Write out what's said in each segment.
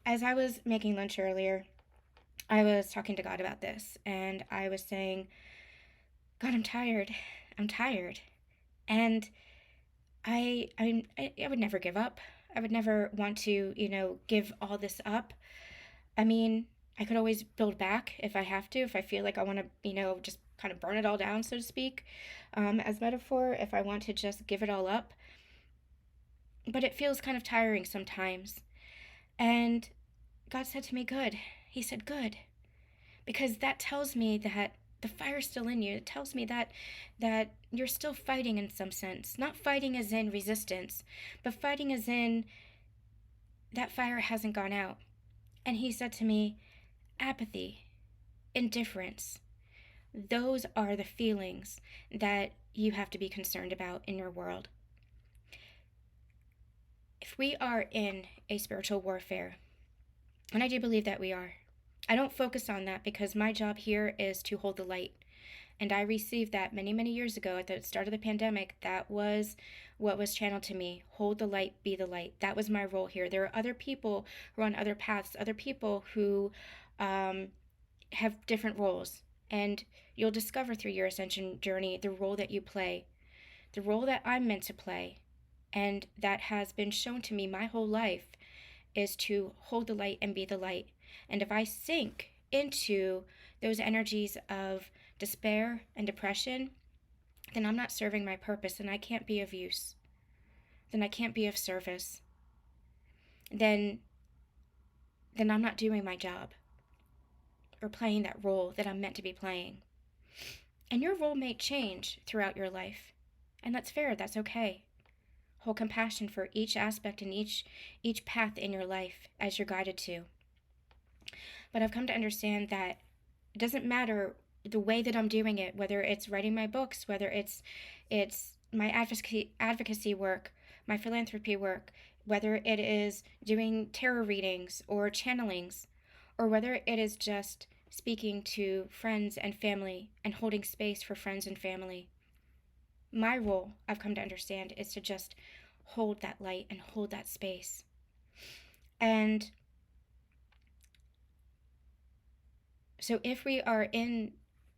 as I was making lunch earlier, I was talking to God about this, and I was saying, God, I'm tired. I'm tired. And I would never give up. I would never want to, give all this up. I mean, I could always build back if I have to, if I feel like I want to, just kind of burn it all down, so to speak, as metaphor, if I want to just give it all up. But it feels kind of tiring sometimes. And God said to me, good. He said, good. Because that tells me that the fire's still in you. It tells me that you're still fighting in some sense. Not fighting as in resistance, but fighting as in that fire hasn't gone out. And he said to me, apathy, indifference, those are the feelings that you have to be concerned about in your world. If we are in a spiritual warfare, and I do believe that we are, I don't focus on that because my job here is to hold the light. And I received that many, many years ago at the start of the pandemic. That was what was channeled to me. Hold the light, be the light. That was my role here. There are other people who are on other paths, other people who have different roles. And you'll discover through your ascension journey the role that you play, the role that I'm meant to play, and that has been shown to me my whole life is to hold the light and be the light. And if I sink into those energies of despair and depression, then I'm not serving my purpose, and I can't be of use. Then I can't be of service. Then I'm not doing my job or playing that role that I'm meant to be playing. And your role may change throughout your life, and that's fair, that's okay. Hold compassion for each aspect and each path in your life as you're guided to. But I've come to understand that it doesn't matter the way that I'm doing it, whether it's writing my books, whether it's my advocacy work, my philanthropy work, whether it is doing tarot readings or channelings, or whether it is just speaking to friends and family and holding space for friends and family. My role, I've come to understand, is to just hold that light and hold that space. And so if we are in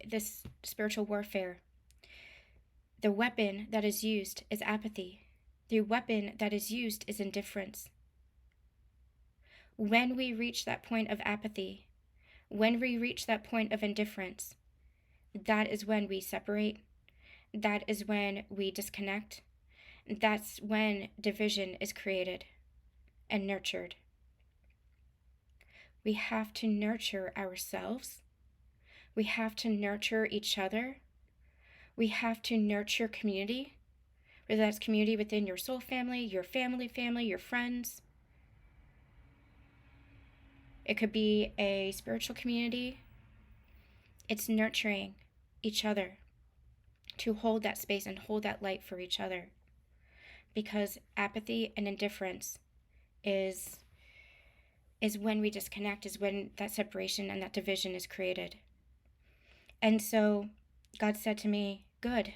this spiritual warfare, the weapon that is used is apathy. The weapon that is used is indifference. When we reach that point of apathy, when we reach that point of indifference, that is when we separate. That is when we disconnect. That's when division is created and nurtured. We have to nurture ourselves. We have to nurture each other. We have to nurture community, whether that's community within your soul family, your family, your friends. It could be a spiritual community. It's nurturing each other to hold that space and hold that light for each other. Because apathy and indifference is when we disconnect, is when that separation and that division is created. And so God said to me, good.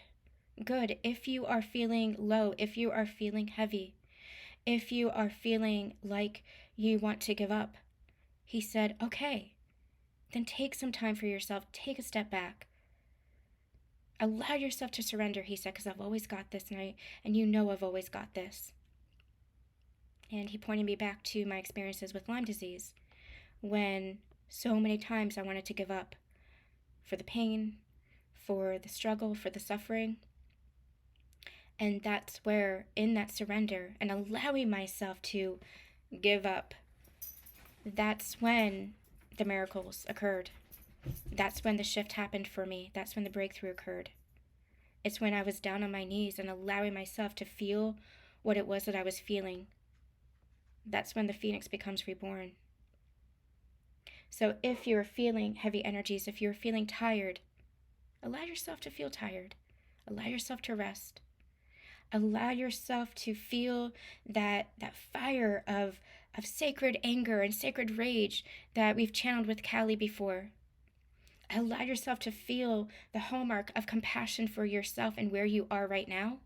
If you are feeling low, if you are feeling heavy, if you are feeling like you want to give up, he said, okay, then take some time for yourself. Take a step back. Allow yourself to surrender, he said, because I've always got this, and you know I've always got this. And he pointed me back to my experiences with Lyme disease, when so many times I wanted to give up for the pain, for the struggle, for the suffering. And that's where, in that surrender and allowing myself to give up, that's when the miracles occurred. That's when the shift happened for me. That's when the breakthrough occurred. It's when I was down on my knees and allowing myself to feel what it was that I was feeling. That's when the phoenix becomes reborn. So if you're feeling heavy energies, if you're feeling tired, allow yourself to feel tired. Allow yourself to rest. Allow yourself to feel that fire of sacred anger and sacred rage that we've channeled with Callie before. Allow yourself to feel the hallmark of compassion for yourself and where you are right now.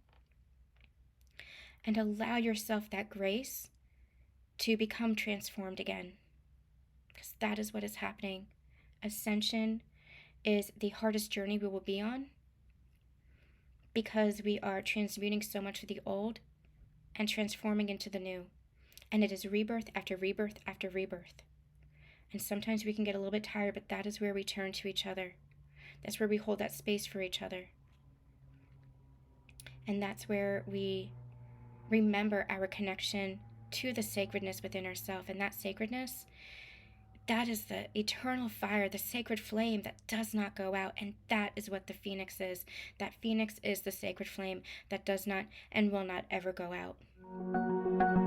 And allow yourself that grace to become transformed again. because that is what is happening. Ascension is the hardest journey we will be on, because we are transmuting so much of the old and transforming into the new. And it is rebirth after rebirth after rebirth. And sometimes we can get a little bit tired, but that is where we turn to each other. That's where we hold that space for each other. And that's where we remember our connection to the sacredness within ourselves. And that sacredness, that is the eternal fire, the sacred flame that does not go out. And that is what the phoenix is. That phoenix is the sacred flame that does not and will not ever go out.